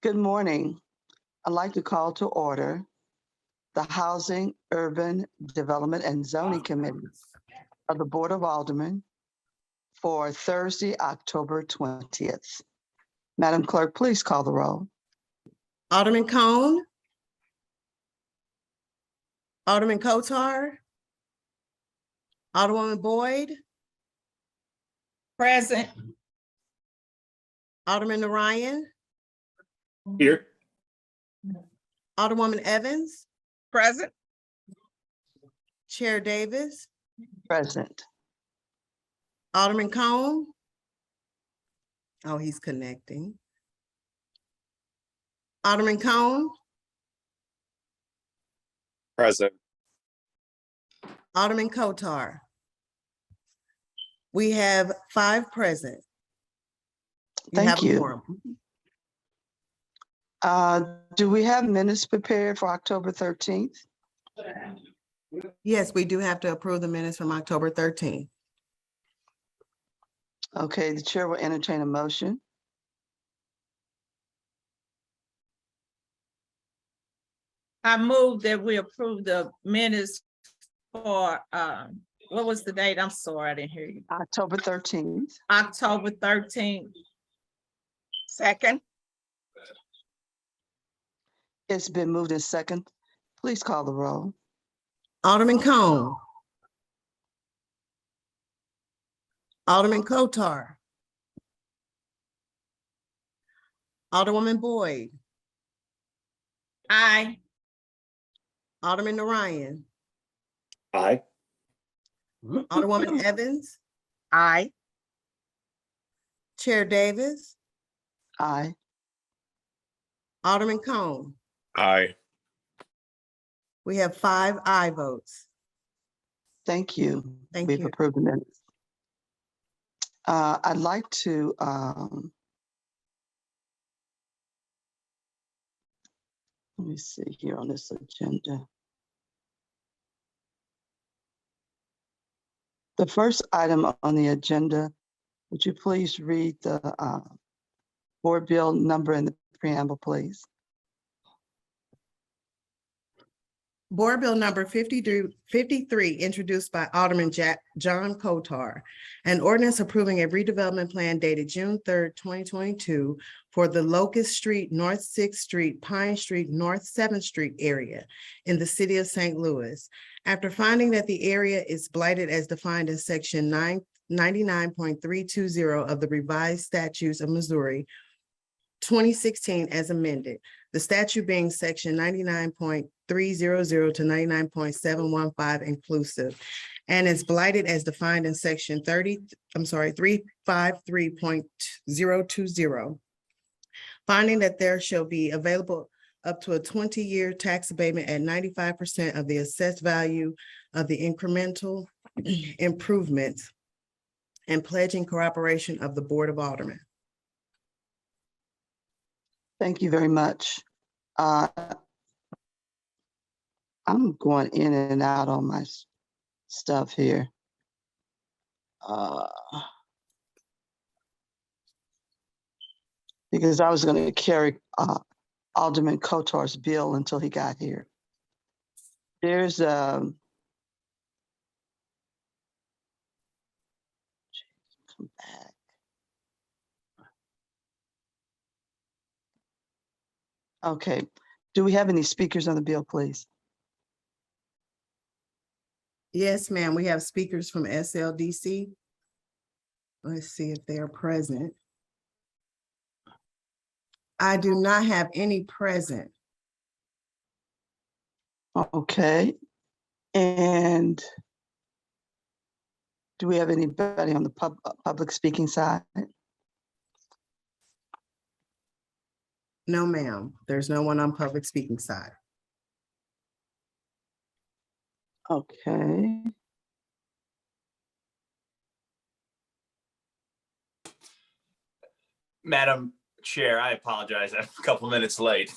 Good morning. I'd like to call to order the Housing, Urban Development, and Zoning Committee of the Board of Aldermen for Thursday, October 20th. Madam Clerk, please call the roll. Alderman Cone. Alderman Kotar. Alderwoman Boyd. Present. Alderman Narayan. Here. Alderwoman Evans. Present. Chair Davis. Present. Alderman Cone. Oh, he's connecting. Alderman Cone. Present. Alderman Kotar. We have 5 present. Thank have a you. quorum. Do we have minutes prepared for October 13th? Yes, we do have to approve the minutes from October 13th. Okay, the chair will entertain a motion. I move that we approve the minutes for, what was the date? I'm sorry, I didn't hear you. October 13th. October 13th. Second. It's been moved in second. Please call the roll. Alderman Cone. Alderman Kotar. Alderwoman Boyd. Aye. Alderman Narayan. Aye. Alderwoman Evans. Aye. Chair Davis. Aye. Alderman Cone. Aye. We have 5 aye votes. Thank you. Thank We've you. approved the minutes. I'd like to let me see here on this agenda. The first item on the agenda, would you please read the board bill number in the preamble, please? Board Bill number 53, introduced by Alderman John Kotar, an ordinance approving a redevelopment plan dated June 3rd, 2022 for the Locust Street, North 6th Street, Pine Street, North 7th Street area in the city of St. Louis. After finding that the area is blighted as defined in section 99.320 of the revised statutes of Missouri, 2016 as amended, the statute being section 99.300 to 99.715 inclusive, and is blighted as defined in section 353.020. Finding that there shall be available up to a 20-year tax abatement at 95% of the assessed value of the incremental improvements, and pledging cooperation of the Board of Aldermen. Thank you very much. I'm going in and out on my stuff here. Because I was going to carry Alderman Kotar's bill until he got here. There's come back. Okay, do we have any speakers on the bill, please? Yes, ma'am. We have speakers from SLDC. Let's see if they're present. I do not have any present. Okay, and do we have anybody on the public speaking side? No, ma'am. There's no one on public speaking side. Okay. Madam Chair, I apologize. I'm a couple minutes late.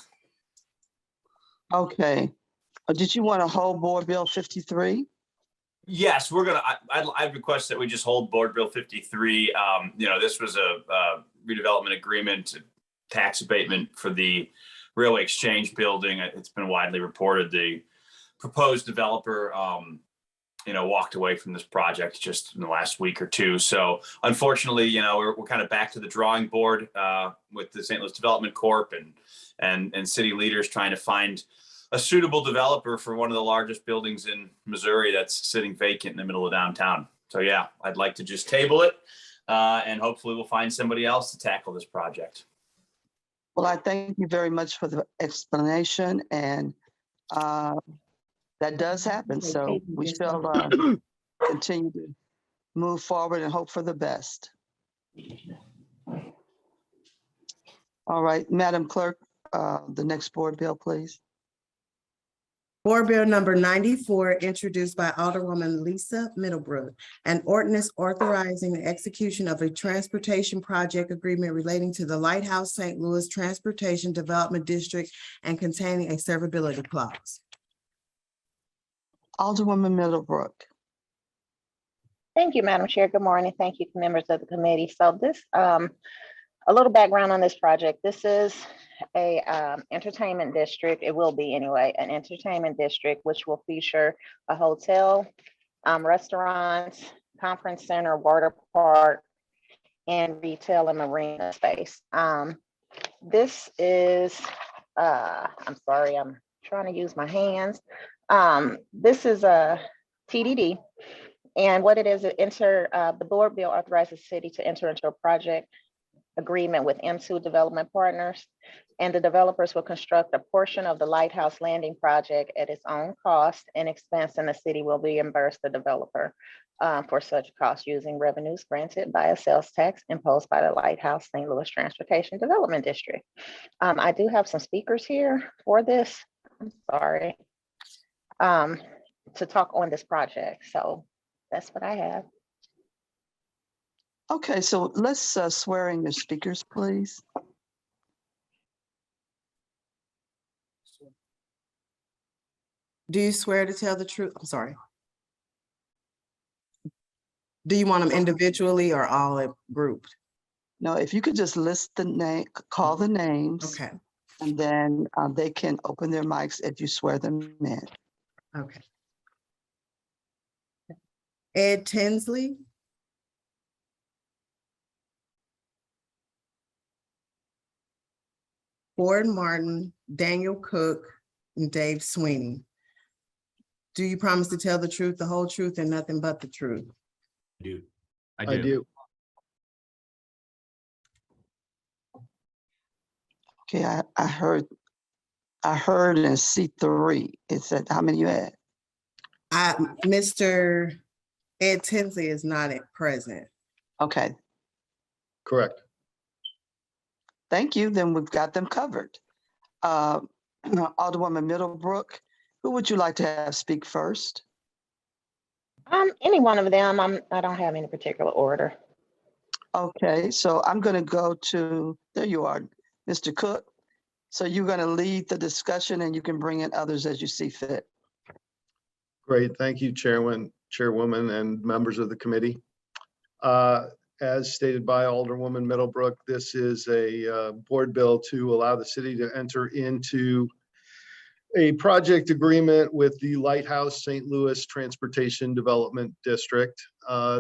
Okay. Did you want to hold Board Bill 53? Yes, we're gonna. I request that we just hold Board Bill 53. This was a redevelopment agreement tax abatement for the Railway Exchange building. It's been widely reported the proposed developer, walked away from this project just in the last week or two. So unfortunately, we're kind of back to the drawing board with the St. Louis Development Corp and city leaders trying to find a suitable developer for one of the largest buildings in Missouri that's sitting vacant in the middle of downtown. So yeah, I'd like to just table it and hopefully we'll find somebody else to tackle this project. Well, I thank you very much for the explanation, and that does happen. So we shall continue to move forward and hope for the best. All right, Madam Clerk, the next board bill, please. Board Bill number 94, introduced by Alderwoman Lisa Middlebrook, an ordinance authorizing the execution of a transportation project agreement relating to the Lighthouse St. Louis Transportation Development District and containing a severability clause. Alderwoman Middlebrook. Thank you, Madam Chair. Good morning. Thank you, members of the committee. So this, a little background on this project. This is a entertainment district. It will be anyway, an entertainment district, which will feature a hotel, restaurants, conference center, water park, and retail and marina space. This is, I'm sorry, I'm trying to use my hands. This is a TDD. And what it is, the board bill authorizes the city to enter into a project agreement with M2 Development Partners, and the developers will construct a portion of the Lighthouse Landing project at its own cost and expense, and the city will reimburse the developer for such costs using revenues granted by a sales tax imposed by the Lighthouse St. Louis Transportation Development District. I do have some speakers here for this, I'm sorry, to talk on this project. So that's what I have. Okay, so let's swear in your speakers, please. Do you swear to tell the truth? I'm sorry. Do you want them individually or all grouped? No, if you could just list the name, call the names. Okay, And then they can open their mics if you swear them in. okay. Ed Tinsley. Ford Martin, Daniel Cook, and Dave Sweeney. Do you promise to tell the truth, the whole truth, and nothing but the truth? I do. Okay, I heard in C3. It said how many you had? Mr. Ed Tinsley is not at present. Okay, Correct. thank you. Then we've got them covered. Alderwoman Middlebrook, who would you like to have speak first? Any one of them. I don't have any particular order. Okay, so I'm going to go to, there you are, Mr. Cook. So you're going to lead the discussion and you can bring in others as you see fit. Great. Thank you, Chairwoman, and members of the committee. As stated by Alderwoman Middlebrook, this is a board bill to allow the city to enter into a project agreement with the Lighthouse St. Louis Transportation Development District.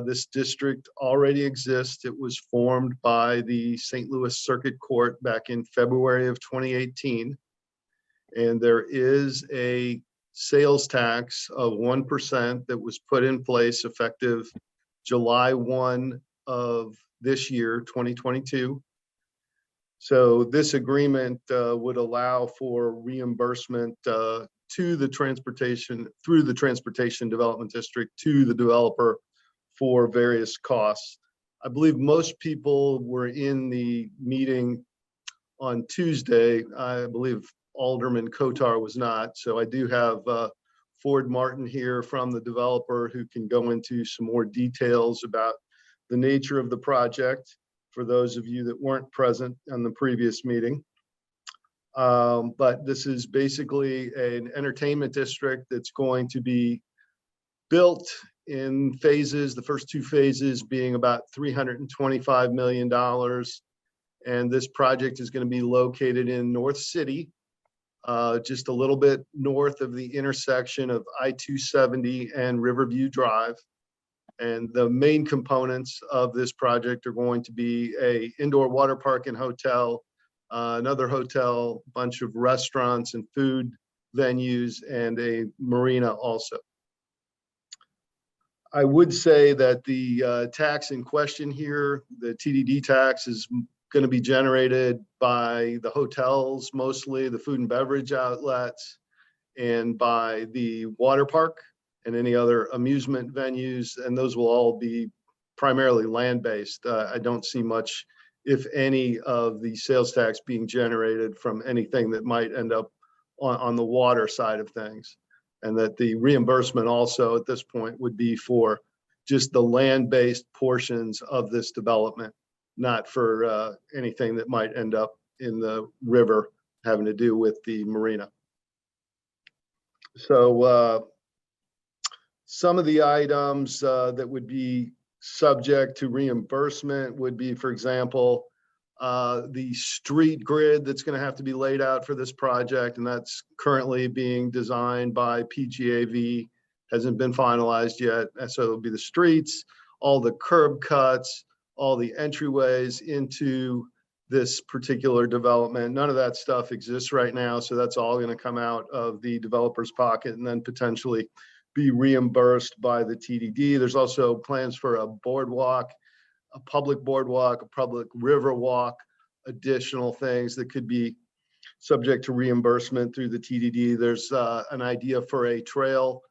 This district already exists. It was formed by the St. Louis Circuit Court back in February of 2018. And there is a sales tax of 1% that was put in place effective July 1 of this year, 2022. So this agreement would allow for reimbursement to the transportation, through the Transportation Development District, to the developer for various costs. I believe most people were in the meeting on Tuesday. I believe Alderman Kotar was not. So I do have Ford Martin here from the developer who can go into some more details about the nature of the project for those of you that weren't present on the previous meeting. But this is basically an entertainment district that's going to be built in phases, the first two phases being about $325 million. And this project is going to be located in North City, just a little bit north of the intersection of I-270 and Riverview Drive. And the main components of this project are going to be a indoor water park and hotel, another hotel, bunch of restaurants and food venues, and a marina also. I would say that the tax in question here, the TDD tax, is going to be generated by the hotels, mostly the food and beverage outlets, and by the water park and any other amusement venues, and those will all be primarily land-based. I don't see much, if any, of the sales tax being generated from anything that might end up on the water side of things. And that the reimbursement also at this point would be for just the land-based portions of this development, not for anything that might end up in the river having to do with the marina. So some of the items that would be subject to reimbursement would be, for example, the street grid that's going to have to be laid out for this project, and that's currently being designed by PGAV, hasn't been finalized yet. And so it'll be the streets, all the curb cuts, all the entryways into this particular development. None of that stuff exists right now, so that's all going to come out of the developer's pocket and then potentially be reimbursed by the TDD. There's also plans for a boardwalk, a public boardwalk, a public river walk, additional things that could be subject to reimbursement through the TDD. There's an idea for a trail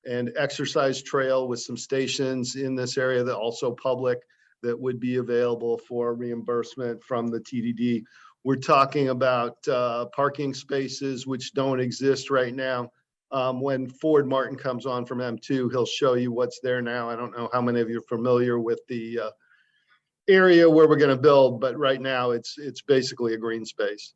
and exercise trail with some stations in this area that also public that would be available for reimbursement from the TDD. We're talking about parking spaces which don't exist right now. When Ford Martin comes on from M2, he'll show you what's there now. I don't know how many of you are familiar with the area where we're going to build, but right now it's basically a green space.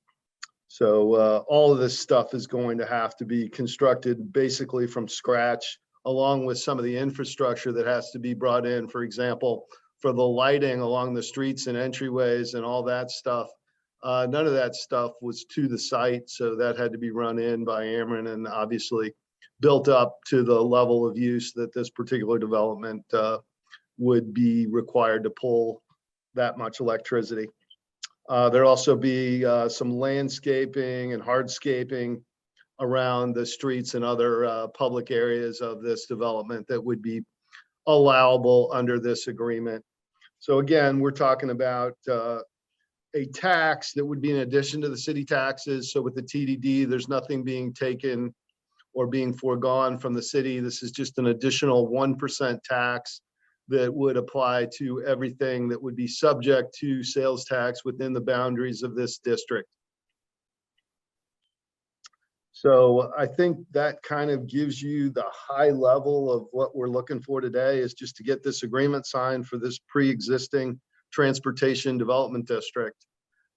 So all of this stuff is going to have to be constructed basically from scratch, along with some of the infrastructure that has to be brought in. For example, for the lighting along the streets and entryways and all that stuff. None of that stuff was to the site, so that had to be run in by Ameren and obviously built up to the level of use that this particular development would be required to pull that much electricity. There'll also be some landscaping and hardscaping around the streets and other public areas of this development that would be allowable under this agreement. So again, we're talking about a tax that would be in addition to the city taxes. So with the TDD, there's nothing being taken or being foregone from the city. This is just an additional 1% tax that would apply to everything that would be subject to sales tax within the boundaries of this district. So I think that kind of gives you the high level of what we're looking for today, is just to get this agreement signed for this pre-existing transportation development district.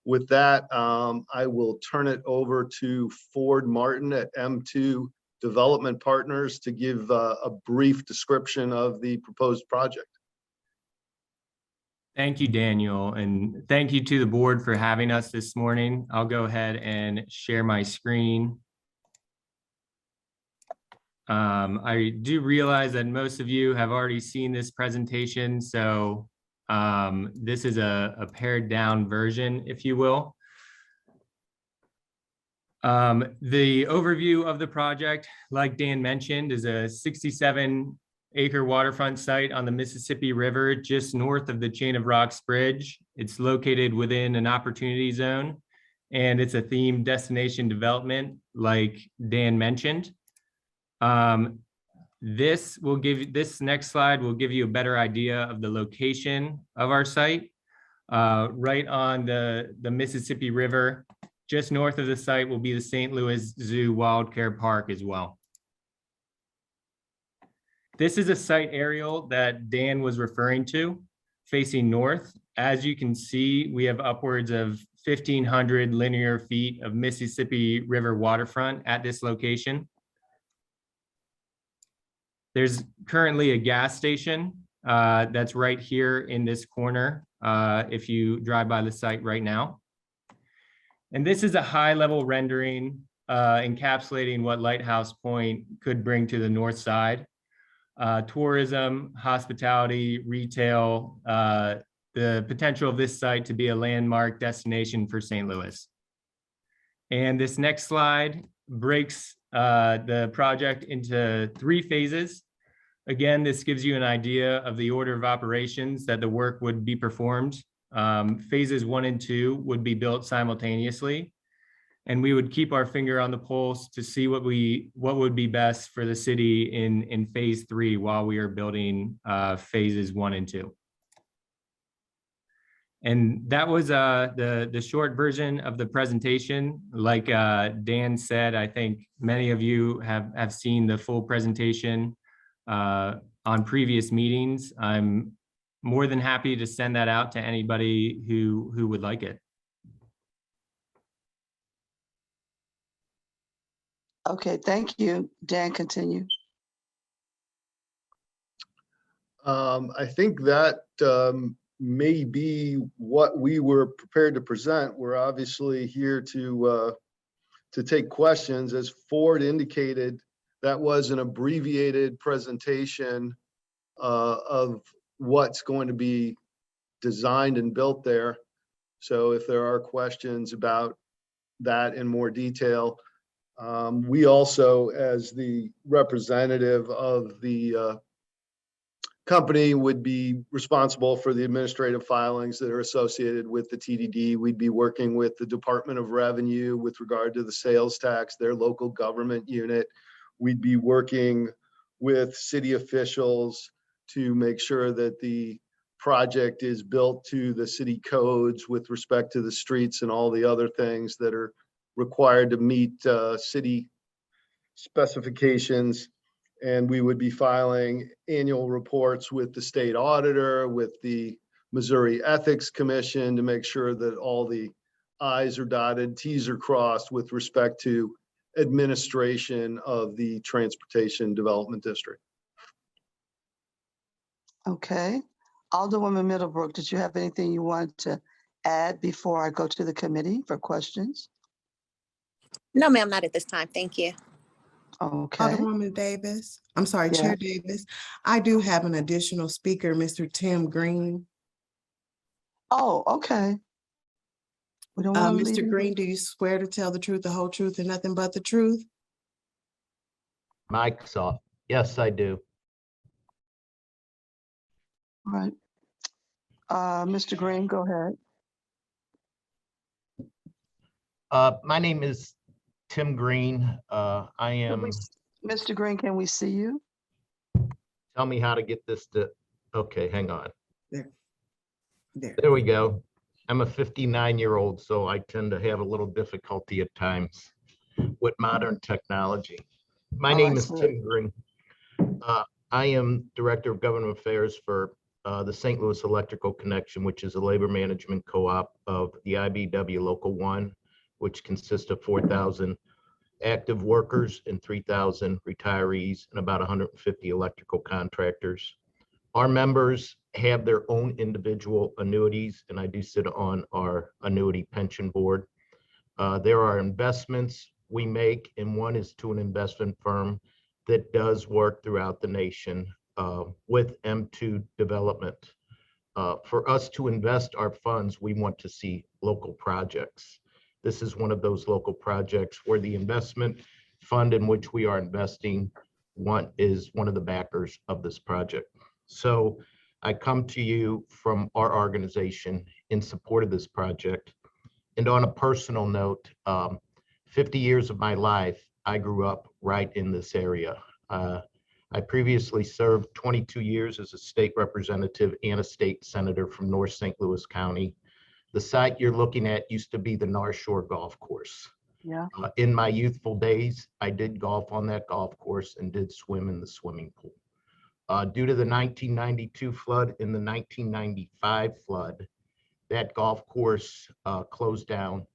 With that, I will turn it over to Ford Martin at M2 Development Partners to give a brief description of the proposed project. Thank you, Daniel, and thank you to the board for having us this morning. I'll go ahead and share my screen. I do realize that most of you have already seen this presentation, so this is a pared down version, if you will. The overview of the project, like Dan mentioned, is a 67-acre waterfront site on the Mississippi River, just north of the Chain of Rocks Bridge. It's located within an opportunity zone, and it's a themed destination development, like Dan mentioned. This next slide will give you a better idea of the location of our site. Right on the Mississippi River, just north of the site will be the St. Louis Zoo Wildcare Park as well. This is a site aerial that Dan was referring to, facing north. As you can see, we have upwards of 1,500 linear feet of Mississippi River waterfront at this location. There's currently a gas station that's right here in this corner if you drive by the site right now. And this is a high-level rendering encapsulating what Lighthouse Point could bring to the north side. Tourism, hospitality, retail, the potential of this site to be a landmark destination for St. Louis. And this next slide breaks the project into 3 phases. Again, this gives you an idea of the order of operations that the work would be performed. Phases 1 and 2 would be built simultaneously, and we would keep our finger on the pulse to see what would be best for the city in phase 3 while we are building phases 1 and 2. And that was the short version of the presentation. Like Dan said, I think many of you have seen the full presentation on previous meetings. I'm more than happy to send that out to anybody who would like it. Okay, thank you. Dan, continue. I think that may be what we were prepared to present. We're obviously here to take questions. As Ford indicated, that was an abbreviated presentation of what's going to be designed and built there. So if there are questions about that in more detail, we also, as the representative of the company, would be responsible for the administrative filings that are associated with the TDD. We'd be working with the Department of Revenue with regard to the sales tax, their local government unit. We'd be working with city officials to make sure that the project is built to the city codes with respect to the streets and all the other things that are required to meet city specifications. And we would be filing annual reports with the state auditor, with the Missouri Ethics Commission, to make sure that all the I's are dotted, T's are crossed with respect to administration of the Transportation Development District. Okay. Alderwoman Middlebrook, did you have anything you want to add before I go to the committee for questions? No, ma'am, not at this time. Thank you. Okay. Alderwoman Davis, I'm sorry, Yeah. Chair Davis. I do have an additional speaker, Mr. Tim Green. Oh, okay. We don't want to leave Mr. him. Green, do you swear to tell the truth, the whole truth, and nothing but the truth? Mic's off. Yes, I do. All right. Mr. Green, go ahead. My name is Tim Green. I am, Mr. Green, can we see you? tell me how to get this to, okay, hang on. There. There we go. I'm a 59-year-old, so I tend to have a little difficulty at times with modern technology. My Oh, name I is see. Tim Green. I am Director of Government Affairs for the St. Louis Electrical Connection, which is a labor management co-op of the IBW Local 1, which consists of 4,000 active workers and 3,000 retirees and about 150 electrical contractors. Our members have their own individual annuities, and I do sit on our annuity pension board. There are investments we make, and one is to an investment firm that does work throughout the nation with M2 development. For us to invest our funds, we want to see local projects. This is one of those local projects where the investment fund in which we are investing is one of the backers of this project. So I come to you from our organization in support of this project. And on a personal note, 50 years of my life, I grew up right in this area. I previously served 22 years as a state representative and a state senator from North St. Louis County. The site you're looking at used to be the North Shore Golf Course. Yeah. In my youthful days, I did golf on that golf course and did swim in the swimming pool. Due to the 1992 flood and the 1995 flood, that golf course closed down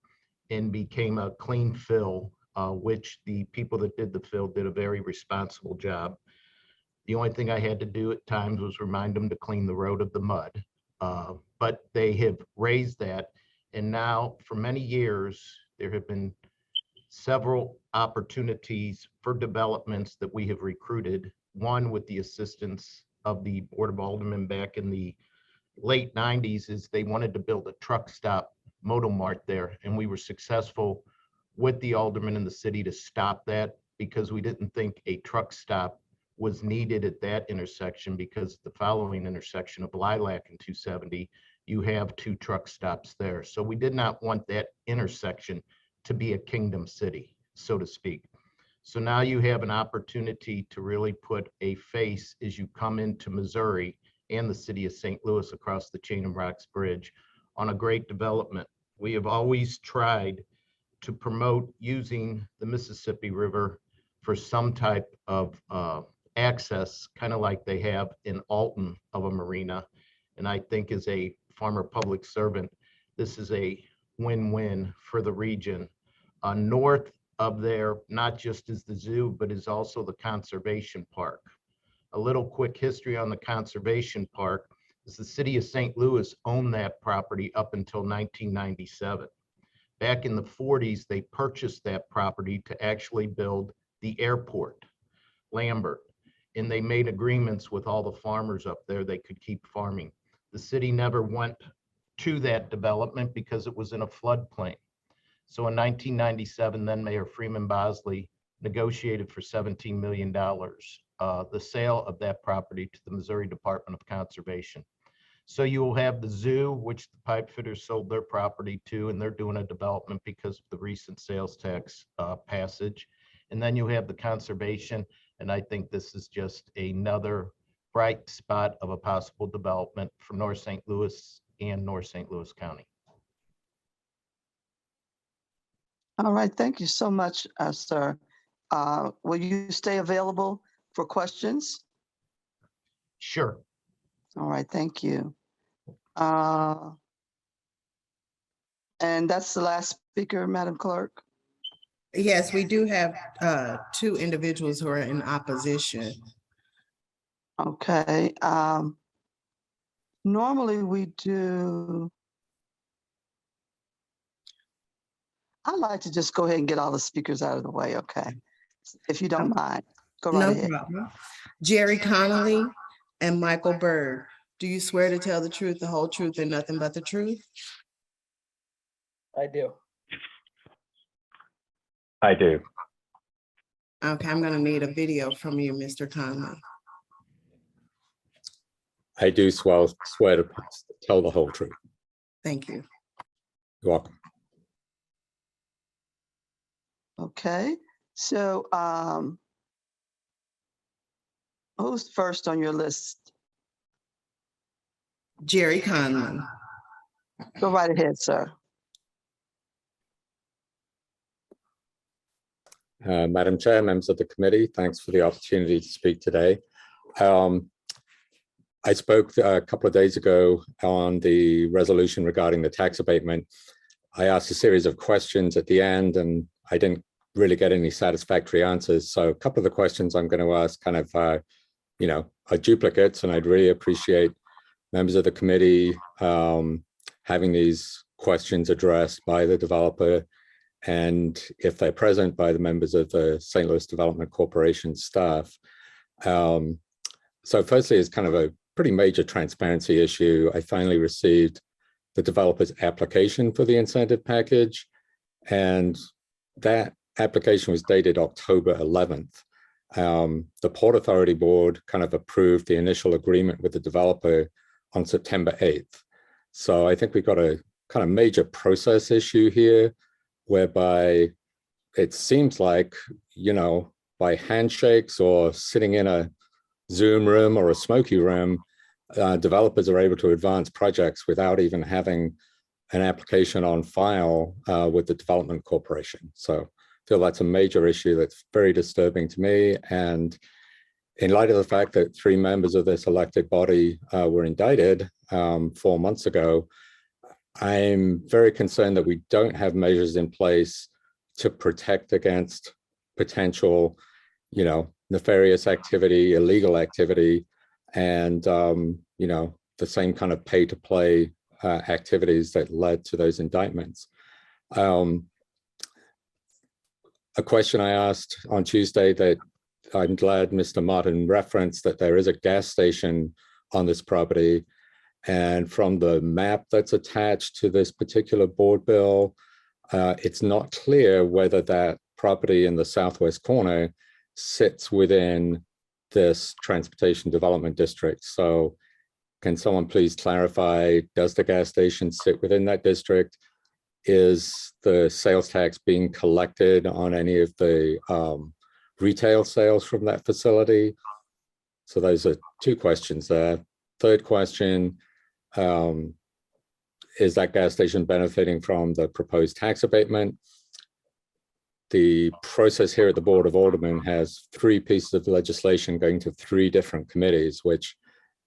and became a clean fill, which the people that did the fill did a very responsible job. The only thing I had to do at times was remind them to clean the road of the mud. But they have raised that. And now for many years, there have been several opportunities for developments that we have recruited. One with the assistance of the Board of Aldermen back in the late 90s is they wanted to build a truck stop Moto Mart there. And we were successful with the aldermen in the city to stop that because we didn't think a truck stop was needed at that intersection, because the following intersection of Lilac and 270, you have 2 truck stops there. So we did not want that intersection to be a kingdom city, so to speak. So now you have an opportunity to really put a face as you come into Missouri and the city of St. Louis across the Chain of Rocks Bridge on a great development. We have always tried to promote using the Mississippi River for some type of access, kind of like they have in Alton of a marina. And I think as a former public servant, this is a win-win for the region. North of there, not just is the zoo, but is also the conservation park. A little quick history on the conservation park is the city of St. Louis owned that property up until 1997. Back in the 40s, they purchased that property to actually build the airport, Lambert, and they made agreements with all the farmers up there they could keep farming. The city never went to that development because it was in a floodplain. So in 1997, then Mayor Freeman Bosley negotiated for $17 million the sale of that property to the Missouri Department of Conservation. So you will have the zoo, which the pipe fitters sold their property to, and they're doing a development because of the recent sales tax passage. And then you have the conservation. And I think this is just another bright spot of a possible development for North St. Louis and North St. Louis County. All right, thank you so much, sir. Will you stay available for questions? Sure. All right, thank you. And that's the last speaker, Madam Clerk. Yes, we do have 2 individuals who are in opposition. Okay. Normally we do. I'd like to just go ahead and get all the speakers out of the way, okay? If you don't mind, go right No ahead. problem. Jerry Connolly and Michael Berg, do you swear to tell the truth, the whole truth, and nothing but the truth? I do. I do. Okay, I'm gonna need a video from you, Mr. Connolly. I do swear to tell the whole truth. Thank you. You're welcome. Okay, so who's first on your list? Jerry Connolly. Go right ahead, sir. Madam Chair, members of the committee, thanks for the opportunity to speak today. I spoke a couple of days ago on the resolution regarding the tax abatement. I asked a series of questions at the end and I didn't really get any satisfactory answers. So a couple of the questions I'm going to ask kind of, are duplicates, and I'd really appreciate members of the committee having these questions addressed by the developer, and if they're present, by the members of the St. Louis Development Corporation staff. So firstly, it's kind of a pretty major transparency issue. I finally received the developer's application for the incentive package, and that application was dated October 11th. The Port Authority Board kind of approved the initial agreement with the developer on September 8th. So I think we've got a kind of major process issue here, whereby it seems like, by handshakes or sitting in a Zoom room or a smoky room, developers are able to advance projects without even having an application on file with the Development Corporation. So I feel that's a major issue that's very disturbing to me. And in light of the fact that 3 members of this elected body were indicted 4 months ago, I'm very concerned that we don't have measures in place to protect against potential, nefarious activity, illegal activity, and the same kind of pay-to-play activities that led to those indictments. A question I asked on Tuesday that I'm glad Mr. Martin referenced, that there is a gas station on this property. And from the map that's attached to this particular board bill, it's not clear whether that property in the southwest corner sits within this transportation development district. So can someone please clarify, does the gas station sit within that district? Is the sales tax being collected on any of the retail sales from that facility? So those are two questions there. Third question, is that gas station benefiting from the proposed tax abatement? The process here at the Board of Aldermen has 3 pieces of legislation going to 3 different committees, which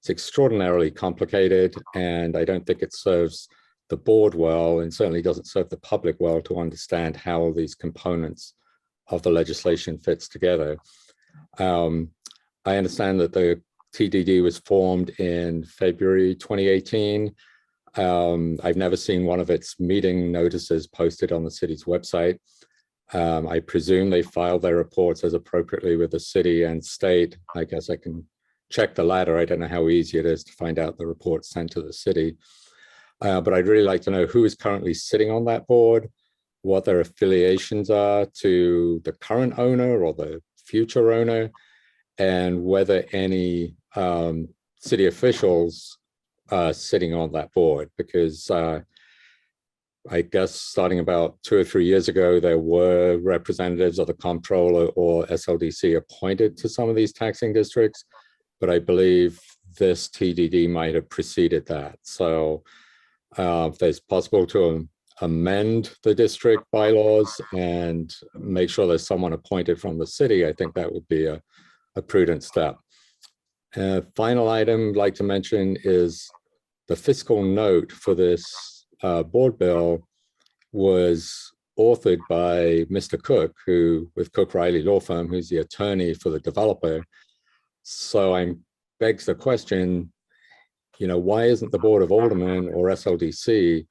is extraordinarily complicated, and I don't think it serves the board well, and certainly doesn't serve the public well to understand how these components of the legislation fits together. I understand that the TDD was formed in February 2018. I've never seen one of its meeting notices posted on the city's website. I presume they filed their reports as appropriately with the city and state. I guess I can check the latter. I don't know how easy it is to find out the reports sent to the city. But I'd really like to know who is currently sitting on that board, what their affiliations are to the current owner or the future owner, and whether any city officials are sitting on that board. Because I guess starting about 2 or 3 years ago, there were representatives of the comptroller or SLDC appointed to some of these taxing districts, but I believe this TDD might have preceded that. So if it's possible to amend the district bylaws and make sure there's someone appointed from the city, I think that would be a prudent step. Final item I'd like to mention is the fiscal note for this board bill was authored by Mr. Cook, who with Cook Riley Law Firm, who's the attorney for the developer. So I begs the question, why isn't the Board of Aldermen or SLDC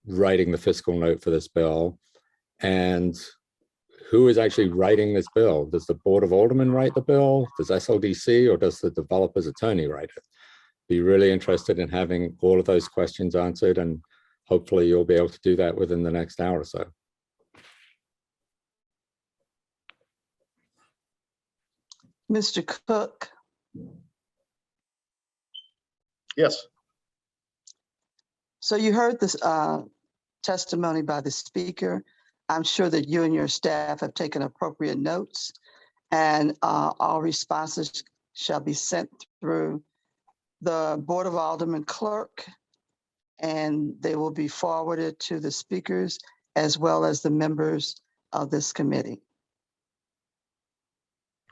writing the fiscal note for this bill? And who is actually writing this bill? Does the Board of Aldermen write the bill? Does SLDC, or does the developer's attorney write it? Be really interested in having all of those questions answered, and hopefully you'll be able to do that within the next hour or so. Mr. Cook, Yes. so you heard this testimony by the speaker. I'm sure that you and your staff have taken appropriate notes, and all responses shall be sent through the Board of Aldermen clerk, and they will be forwarded to the speakers as well as the members of this committee.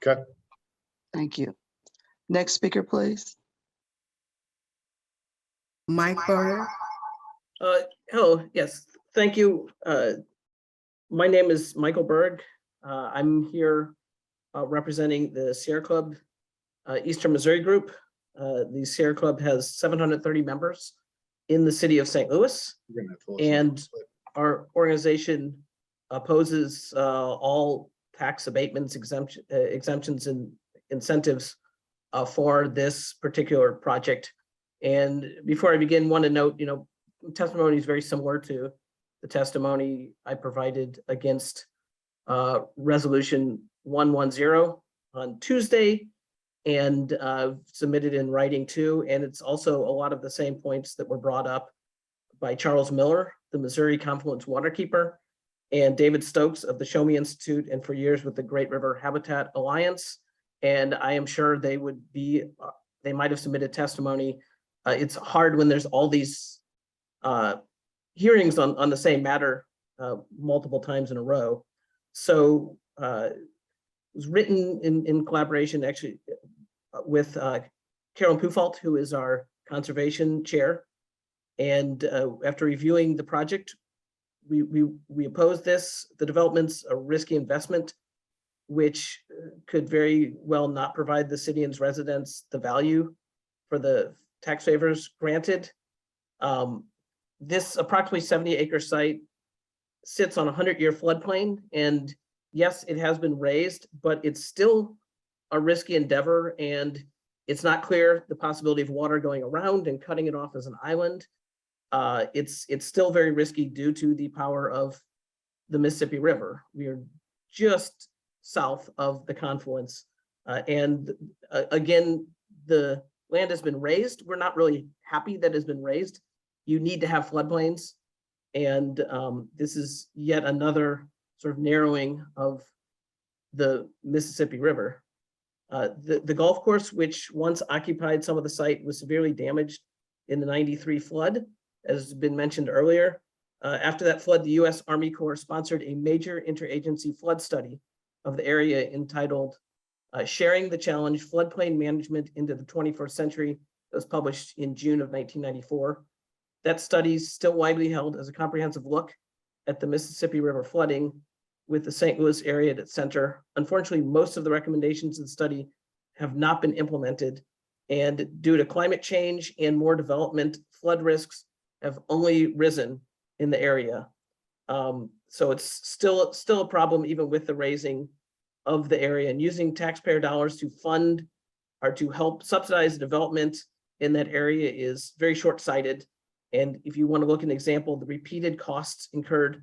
Okay. Thank you. Next speaker, please. Mike Burr. Hello, yes, thank you. My name is Michael Berg. I'm here representing the Sierra Club Eastern Missouri Group. The Sierra Club has 730 members in the city of St. Louis, and our organization opposes all tax abatements, exemptions, and incentives for this particular project. And before I begin, want to note, testimony is very similar to the testimony I provided against Resolution 110 on Tuesday, and submitted in writing too. And it's also a lot of the same points that were brought up by Charles Miller, the Missouri Confluence Waterkeeper, and David Stokes of the Show Me Institute, and for years with the Great River Habitat Alliance. And I am sure they would be, they might have submitted testimony. It's hard when there's all these hearings on the same matter multiple times in a row. So it was written in collaboration actually with Carolyn Pufalt, who is our conservation chair. And after reviewing the project, we oppose this. The development's a risky investment which could very well not provide the city and its residents the value for the tax favors granted. This approximately 70-acre site sits on a 100-year floodplain, and yes, it has been raised, but it's still a risky endeavor, and it's not clear the possibility of water going around and cutting it off as an island. It's still very risky due to the power of the Mississippi River. We are just south of the confluence. Again, the land has been raised. We're not really happy that it's been raised. You need to have floodplains. And this is yet another sort of narrowing of the Mississippi River. The golf course, which once occupied some of the site, was severely damaged in the '93 flood, as has been mentioned earlier. After that flood, the U.S. Army Corps sponsored a major interagency flood study of the area entitled Sharing the Challenge, Floodplain Management into the 21st Century. It was published in June of 1994. That study is still widely held as a comprehensive look at the Mississippi River flooding, with the St. Louis area at its center. Unfortunately, most of the recommendations in the study have not been implemented, and due to climate change and more development, flood risks have only risen in the area. So it's still a problem even with the raising of the area, and using taxpayer dollars to fund or to help subsidize development in that area is very short-sighted. And if you want to look at an example, the repeated costs incurred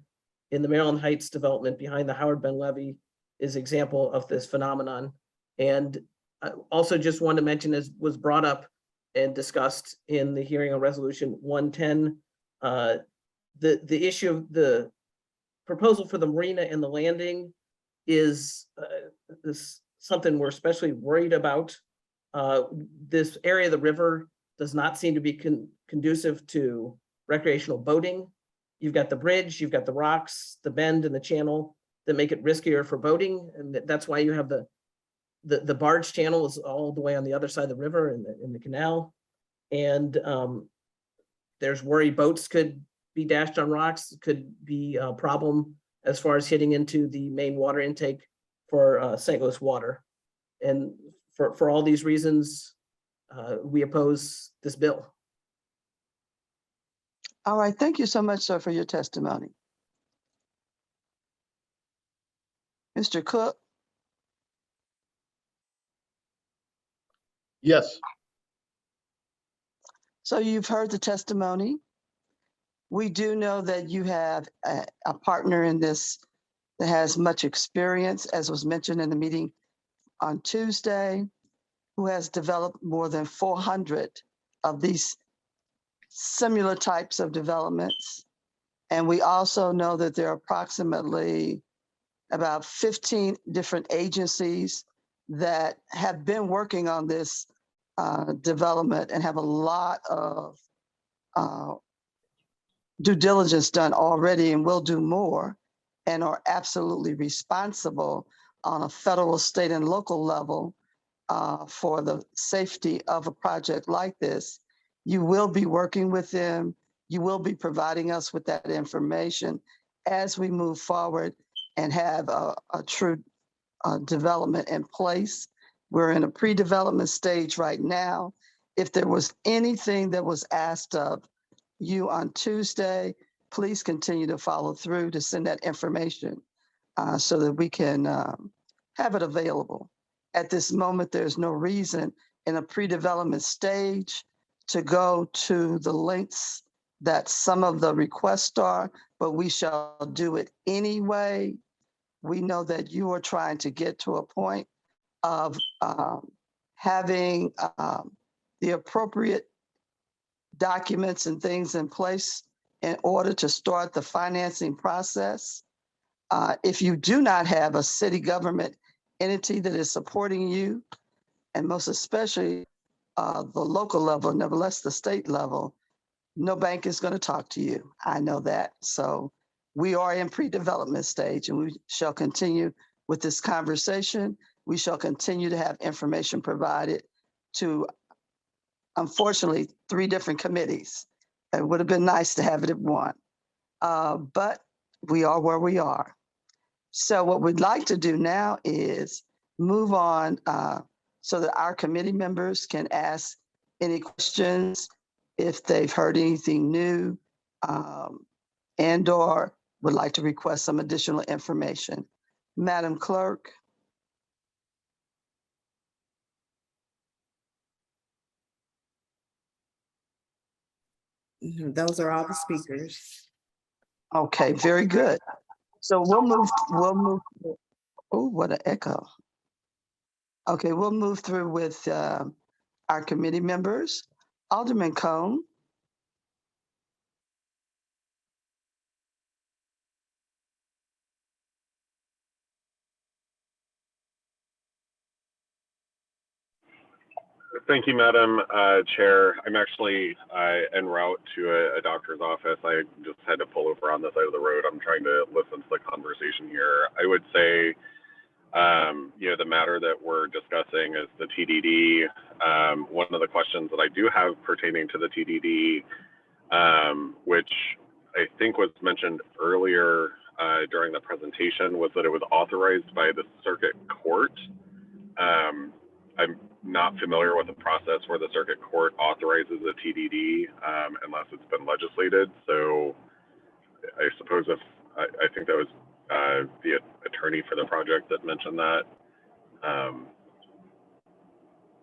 in the Maryland Heights development behind the Howard Bend levee is an example of this phenomenon. And I also just want to mention, as was brought up and discussed in the hearing on resolution 110, the issue of the proposal for the marina and the landing is something we're especially worried about. This area of the river does not seem to be conducive to recreational boating. You've got the bridge, you've got the rocks, the bend and the channel that make it riskier for boating. And that's why you have the barge channel is all the way on the other side of the river in the canal. And there's worry boats could be dashed on rocks, could be a problem as far as hitting into the main water intake for St. Louis water. And for all these reasons, we oppose this bill. All right, thank you so much, sir, for your testimony. Mr. Cook? Yes. So you've heard the testimony. We do know that you have a partner in this that has much experience, as was mentioned in the meeting on Tuesday, who has developed more than 400 of these similar types of developments. And we also know that there are approximately about 15 different agencies that have been working on this development and have a lot of due diligence done already and will do more, and are absolutely responsible on a federal, state, and local level for the safety of a project like this. You will be working with them. You will be providing us with that information as we move forward and have a true development in place. We're in a pre-development stage right now. If there was anything that was asked of you on Tuesday, please continue to follow through to send that information so that we can have it available. At this moment, there's no reason in a pre-development stage to go to the lengths that some of the requests are, but we shall do it anyway. We know that you are trying to get to a point of having the appropriate documents and things in place in order to start the financing process. If you do not have a city government entity that is supporting you, and most especially the local level, nevertheless the state level, no bank is going to talk to you. I know that. So we are in pre-development stage, and we shall continue with this conversation. We shall continue to have information provided to, unfortunately, 3 different committees. It would have been nice to have it at one, but we are where we are. So what we'd like to do now is move on so that our committee members can ask any questions if they've heard anything new and/or would like to request some additional information. Madam Clerk. Those are all the speakers. Okay, very good. So we'll move, oh, what an echo. Okay, we'll move through with our committee members. Alderman Cone. Thank you, Madam Chair. I'm actually en route to a doctor's office. I just had to pull over on the side of the road. I'm trying to listen to the conversation here. I would say, the matter that we're discussing is the TDD. One of the questions that I do have pertaining to the TDD, which I think was mentioned earlier during the presentation, was that it was authorized by the circuit court. I'm not familiar with the process where the circuit court authorizes a TDD unless it's been legislated. So I suppose I think that was the attorney for the project that mentioned that.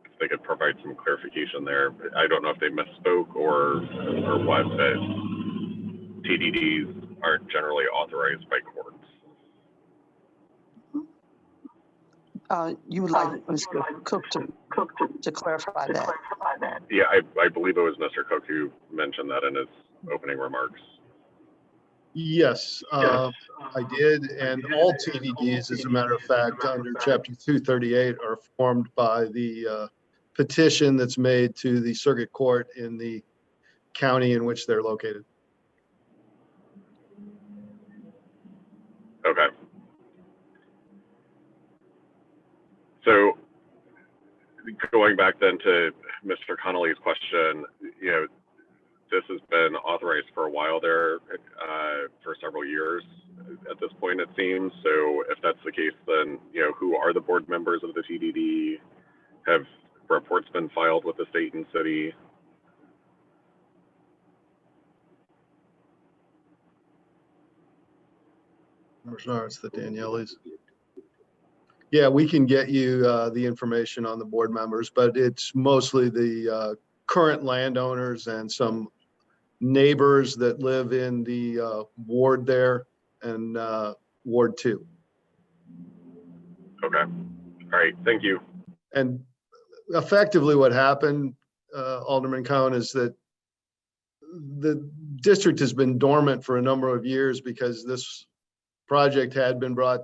If they could provide some clarification there. I don't know if they misspoke or what, but TDDs aren't generally authorized by courts. You would like Mr. Cook to clarify that? Yeah, I believe it was Mr. Cook who mentioned that in his opening remarks. Yes, I did. And all TDDs, as a matter of fact, under Chapter 238 are formed by the petition that's made to the circuit court in the county in which they're located. Okay. So going back then to Mr. Connolly's question, this has been authorized for a while there, for several years at this point, it seems. So if that's the case, then, who are the board members of the TDD? Have reports been filed with the state and city? It's the Danielles. Yeah, we can get you the information on the board members, but it's mostly the current landowners and some neighbors that live in the ward there and Ward 2. Okay. All right. Thank you. And effectively what happened, Alderman Cohn, is that the district has been dormant for a number of years because this project had been brought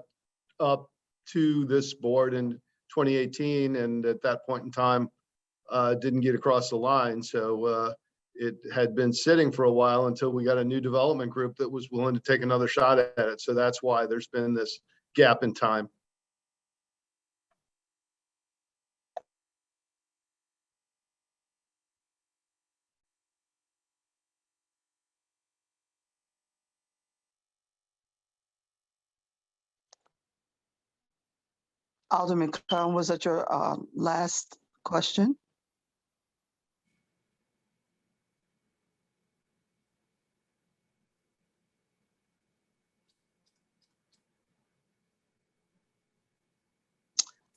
up to this board in 2018, and at that point in time didn't get across the line. So it had been sitting for a while until we got a new development group that was willing to take another shot at it. So that's why there's been this gap in time. Alderman Cone, was that your last question?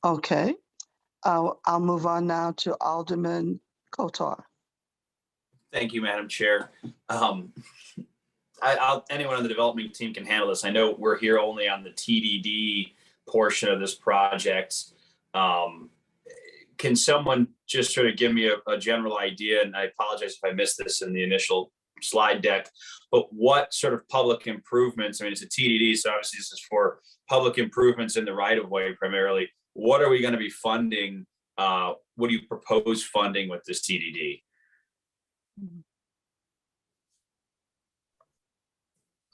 Okay, I'll move on now to Alderman Kotar. Thank you, Madam Chair. Anyone on the development team can handle this. I know we're here only on the TDD portion of this project. Can someone just sort of give me a general idea? And I apologize if I missed this in the initial slide deck, but what sort of public improvements, I mean, it's a TDD, so obviously this is for public improvements in the right of way primarily. What are we going to be funding? What do you propose funding with this TDD?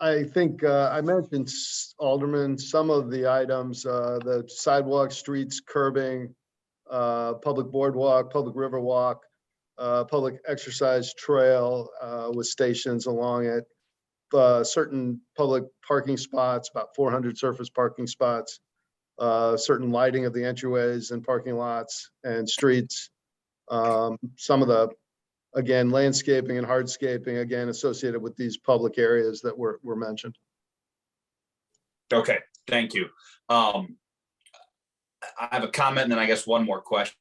I think I mentioned, Alderman, some of the items, the sidewalk, streets, curbing, public boardwalk, public river walk, public exercise trail with stations along it, certain public parking spots, about 400 surface parking spots, certain lighting of the entryways and parking lots and streets. Some of the, again, landscaping and hardscaping, again, associated with these public areas that were mentioned. Okay, thank you. I have a comment and then I guess one more question.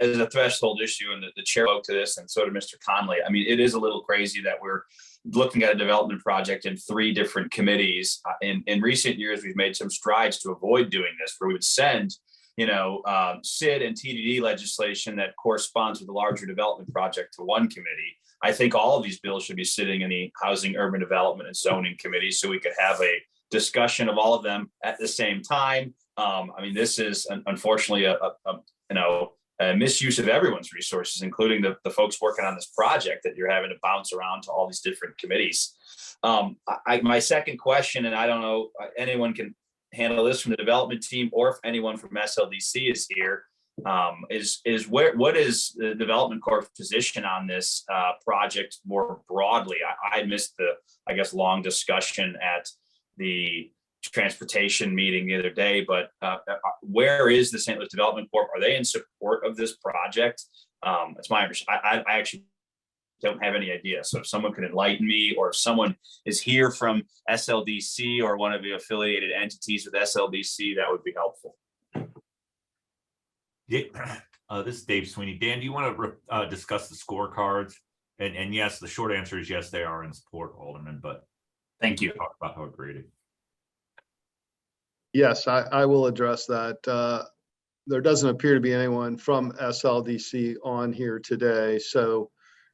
As a threshold issue, and the chair spoke to this, and so did Mr. Conley. I mean, it is a little crazy that we're looking at a development project in 3 different committees. In recent years, we've made some strides to avoid doing this, where we would send, SID and TDD legislation that corresponds with the larger development project to one committee. I think all of these bills should be sitting in the Housing, Urban Development, and Zoning Committee, so we could have a discussion of all of them at the same time. I mean, this is unfortunately a misuse of everyone's resources, including the folks working on this project that you're having to bounce around to all these different committees. My second question, and I don't know, anyone can handle this from the development team or if anyone from SLDC is here, what is the Development Corp's position on this project more broadly? I missed the, I guess, long discussion at the transportation meeting the other day, but where is the St. Louis Development Corp? Are they in support of this project? That's my understanding. I actually don't have any idea. So if someone can enlighten me, or if someone is here from SLDC or one of the affiliated entities with SLDC, that would be helpful. Yeah, this is Dave Sweeney. Dan, do you want to discuss the scorecards? And yes, the short answer is yes, they are in support, Alderman, but thank you. Talk about how it graded. Yes, I will address that. There doesn't appear to be anyone from SLDC on here today. So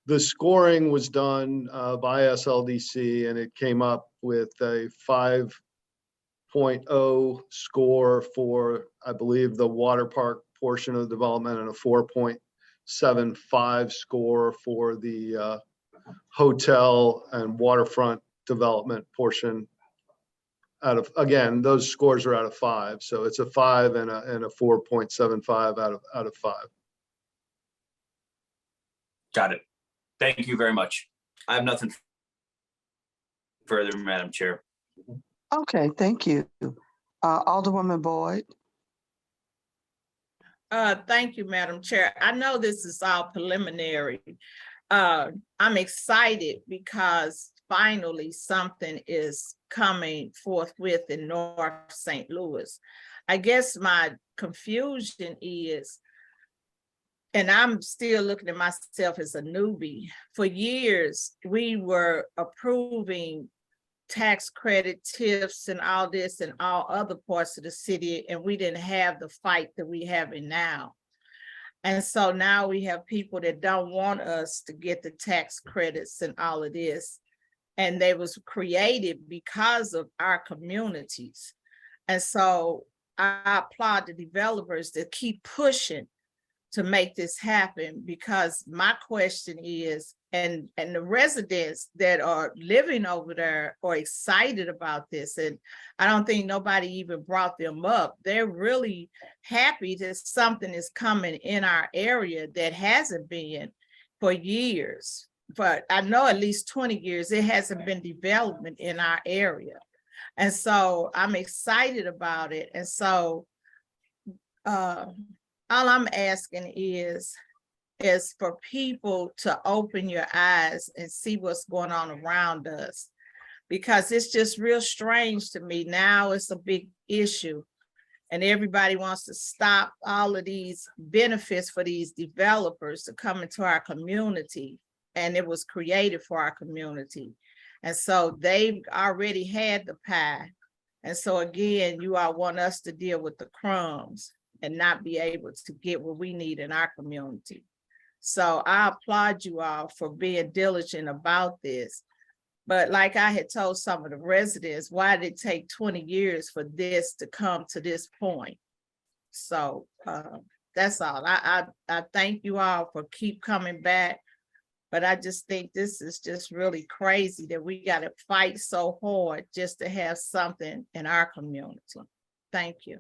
the scoring was done by SLDC, and it came up with a 5.0 score for, I believe, the water park portion of the development, and a 4.75 score for the hotel and waterfront development portion. Out of, again, those scores are out of 5, so it's a 5 and a 4.75 out of 5. Got it. Thank you very much. I have nothing further, Madam Chair. Okay, thank you. Alderwoman Boyd. Thank you, Madam Chair. I know this is all preliminary. I'm excited because finally something is coming forthwith in North St. Louis. I guess my confusion is, and I'm still looking at myself as a newbie, for years we were approving tax credit, TIFs, and all this in all other parts of the city, and we didn't have the fight that we have in now. And so now we have people that don't want us to get the tax credits and all of this. And they was created because of our communities. And so I applaud the developers that keep pushing to make this happen, because my question is, and the residents that are living over there are excited about this. And I don't think nobody even brought them up. They're really happy that something is coming in our area that hasn't been for years. But I know at least 20 years, it hasn't been development in our area. And so I'm excited about it. And so all I'm asking is for people to open your eyes and see what's going on around us, because it's just real strange to me. Now it's a big issue and everybody wants to stop all of these benefits for these developers to come into our community. And it was created for our community. And so they've already had the pie. And so again, you all want us to deal with the crumbs and not be able to get what we need in our community. So I applaud you all for being diligent about this. But like I had told some of the residents, why did it take 20 years for this to come to this point? So that's all. I thank you all for keep coming back. But I just think this is just really crazy that we got to fight so hard just to have something in our community. Thank you.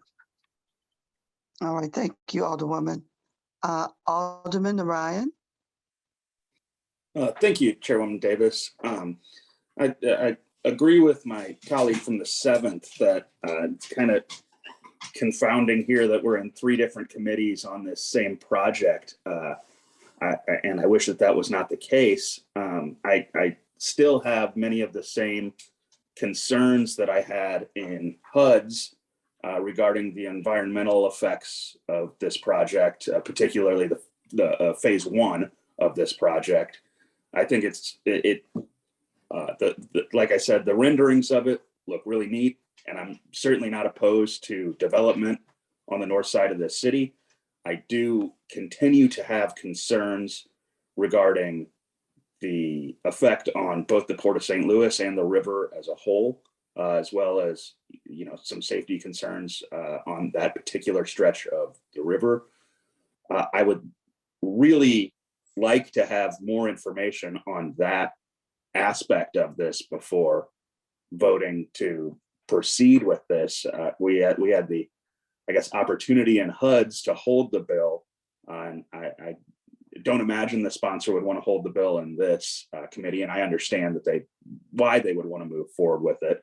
All right, thank you, Alderwoman. Alderman Ryan. Thank you, Chairwoman Davis. I agree with my colleague from the 7th that it's kind of confounding here that we're in 3 different committees on this same project. And I wish that that was not the case. I still have many of the same concerns that I had in HUD's regarding the environmental effects of this project, particularly the phase 1 of this project. I think like I said, the renderings of it look really neat, and I'm certainly not opposed to development on the north side of the city. I do continue to have concerns regarding the effect on both the Port of St. Louis and the river as a whole, as well as, some safety concerns on that particular stretch of the river. I would really like to have more information on that aspect of this before voting to proceed with this. We had the, I guess, opportunity in HUD's to hold the bill. And I don't imagine the sponsor would want to hold the bill in this committee. And I understand that why they would want to move forward with it.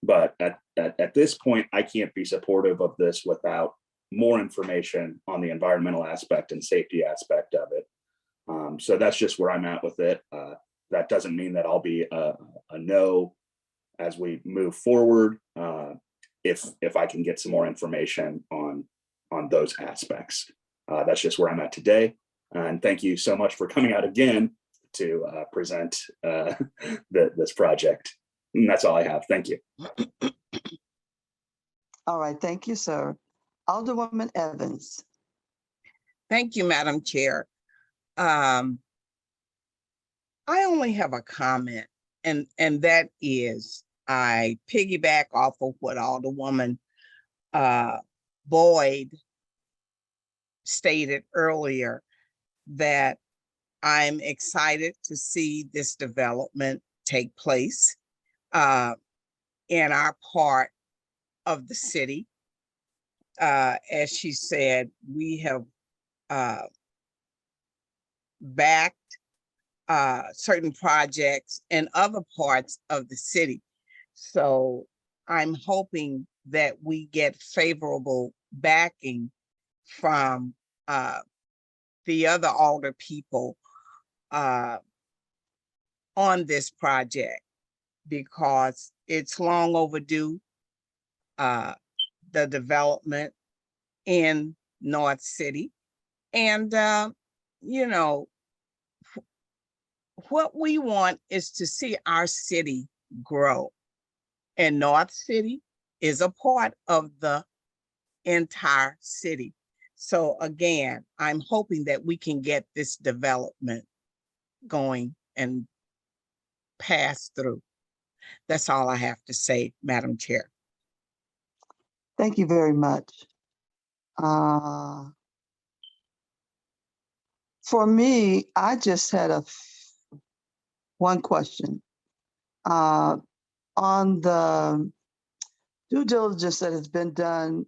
But at this point, I can't be supportive of this without more information on the environmental aspect and safety aspect of it. So that's just where I'm at with it. That doesn't mean that I'll be a no as we move forward. If I can get some more information on those aspects. That's just where I'm at today. And thank you so much for coming out again to present this project. And that's all I have. Thank you. All right, thank you, sir. Alderwoman Evans. Thank you, Madam Chair. I only have a comment, and that is I piggyback off of what Alderwoman Boyd stated earlier, that I'm excited to see this development take place in our part of the city. As she said, we have backed certain projects in other parts of the city. So I'm hoping that we get favorable backing from the other alder people on this project, because it's long overdue, the development in North City. And, what we want is to see our city grow. And North City is a part of the entire city. So again, I'm hoping that we can get this development going and pass through. That's all I have to say, Madam Chair. Thank you very much. For me, I just had one question. On the due diligence that has been done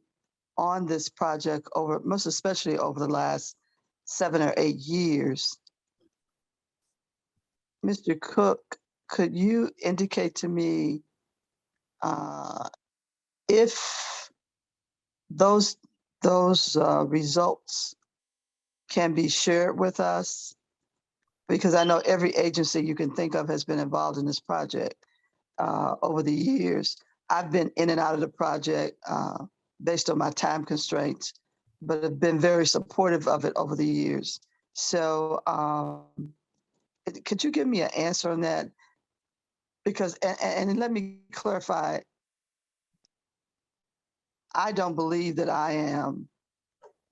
on this project most especially over the last 7 or 8 years, Mr. Cook, could you indicate to me if those results can be shared with us? Because I know every agency you can think of has been involved in this project over the years. I've been in and out of the project based on my time constraints, but have been very supportive of it over the years. So could you give me an answer on that? Because, and let me clarify, I don't believe that I am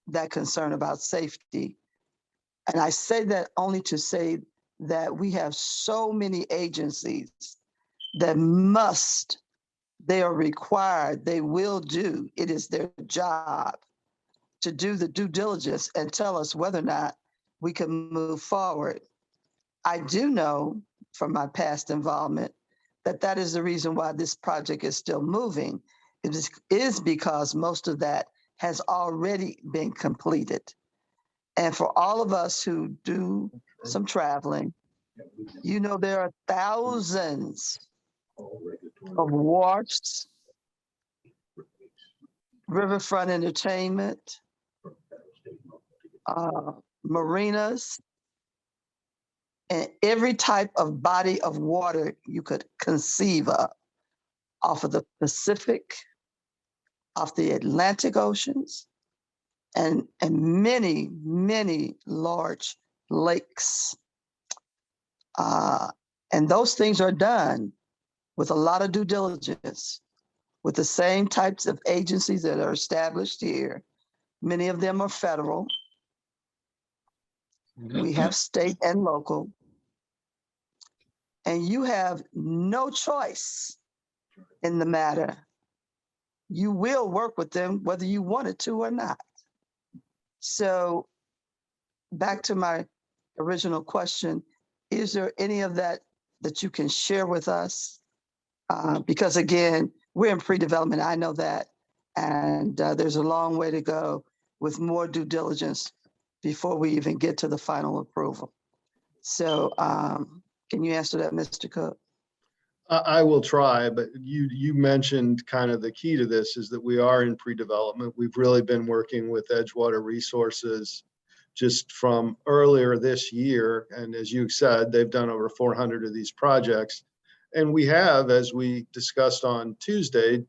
that concerned about safety. And I say that only to say that we have so many agencies that they are required, they will do, it is their job to do the due diligence and tell us whether or not we can move forward. I do know from my past involvement that is the reason why this project is still moving. It is because most of that has already been completed. And for all of us who do some traveling, You know, there are thousands of wharfs, riverfront entertainment, marinas, and every type of body of water you could conceive of off of the Pacific, off the Atlantic Oceans, and many, many large lakes. And those things are done with a lot of due diligence, with the same types of agencies that are established here. Many of them are federal. We have state and local. And you have no choice in the matter. You will work with them whether you wanted to or not. So back to my original question, is there any of that you can share with us? Because again, we're in pre-development, I know that. And there's a long way to go with more due diligence before we even get to the final approval. So can you answer that, Mr. Cook? I will try, but you mentioned kind of the key to this is that we are in pre-development. We've really been working with Edgewater Resources just from earlier this year. And as you said, they've done over 400 of these projects. And we have, as we discussed on Tuesday,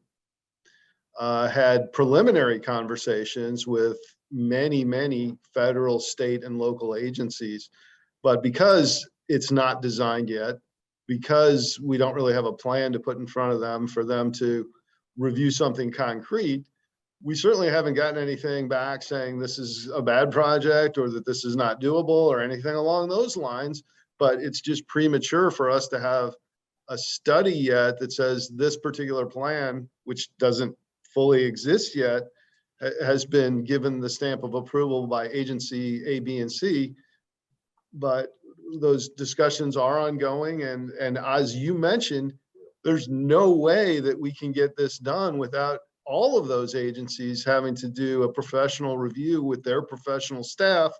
had preliminary conversations with many, many federal, state, and local agencies. But because it's not designed yet, because we don't really have a plan to put in front of them for them to review something concrete, we certainly haven't gotten anything back saying this is a bad project or that this is not doable or anything along those lines. But it's just premature for us to have a study yet that says this particular plan, which doesn't fully exist yet, has been given the stamp of approval by agency A, B, and C. But those discussions are ongoing. And as you mentioned, there's no way that we can get this done without all of those agencies having to do a professional review with their professional staff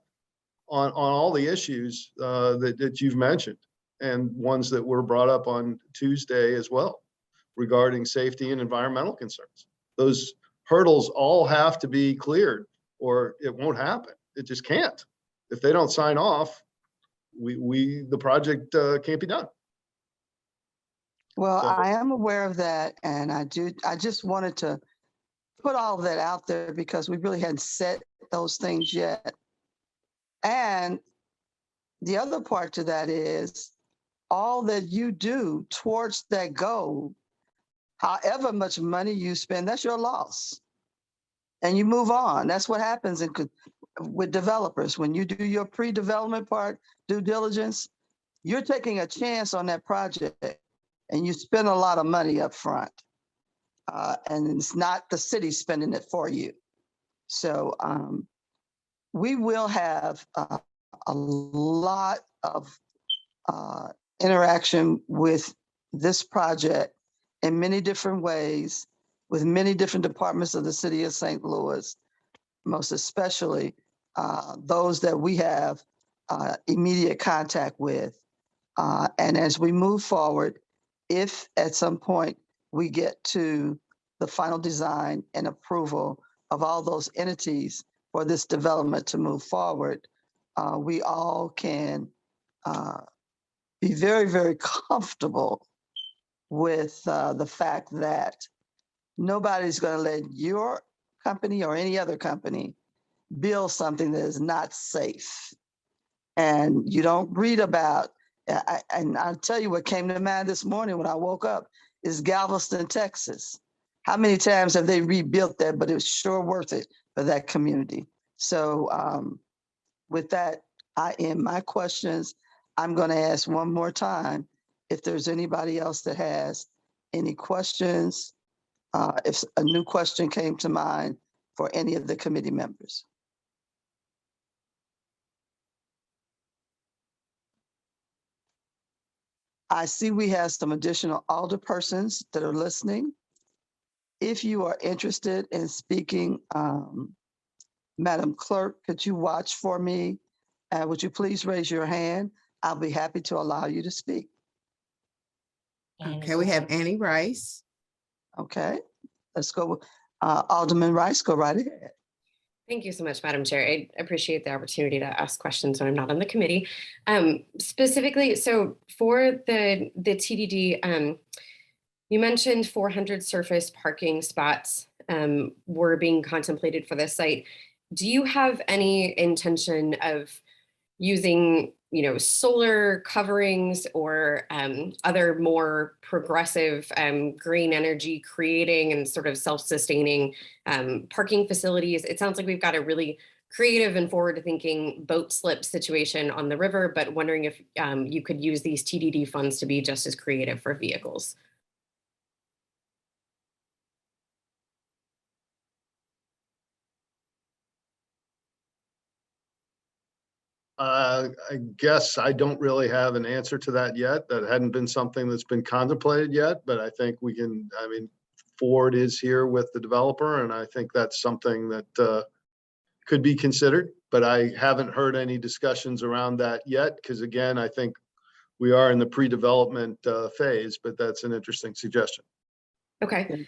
on all the issues that you've mentioned, and ones that were brought up on Tuesday as well regarding safety and environmental concerns. Those hurdles all have to be cleared or it won't happen. It just can't. If they don't sign off, the project can't be done. Well, So- I am aware of that, and I just wanted to put all of that out there because we really hadn't set those things yet. And the other part to that is all that you do towards that goal, however much money you spend, that's your loss. And you move on. That's what happens with developers. When you do your pre-development part, due diligence, you're taking a chance on that project and you spend a lot of money up front. And it's not the city spending it for you. So we will have a lot of interaction with this project in many different ways, with many different departments of the city of St. Louis, most especially those that we have immediate contact with. And as we move forward, if at some point we get to the final design and approval of all those entities for this development to move forward, we all can be very, very comfortable with the fact that nobody's going to let your company or any other company build something that is not safe. And you don't read about, and I'll tell you what came to mind this morning when I woke up is Galveston, Texas. How many times have they rebuilt that, but it was sure worth it for that community. So with that, I end my questions. I'm going to ask one more time if there's anybody else that has any questions, if a new question came to mind for any of the committee members. I see we have some additional alderpersons that are listening. If you are interested in speaking, Madam Clerk, could you watch for me? Would you please raise your hand? I'll be happy to allow you to speak. Okay, we have Annie Rice. Okay, let's go. Alderman Rice, go right ahead. Thank you so much, Madam Chair. I appreciate the opportunity to ask questions when I'm not on the committee. Specifically, so for the TDD, you mentioned 400 surface parking spots were being contemplated for this site. Do you have any intention of using, solar coverings or other more progressive green energy creating and sort of self-sustaining parking facilities? It sounds like we've got a really creative and forward-thinking boat slip situation on the river, but wondering if you could use these TDD funds to be just as creative for vehicles. I guess I don't really have an answer to that yet. That hadn't been something that's been contemplated yet, but I think we can, Ford is here with the developer, and I think that's something that could be considered, but I haven't heard any discussions around that yet, because again, I think we are in the pre-development phase, but that's an interesting suggestion. Okay.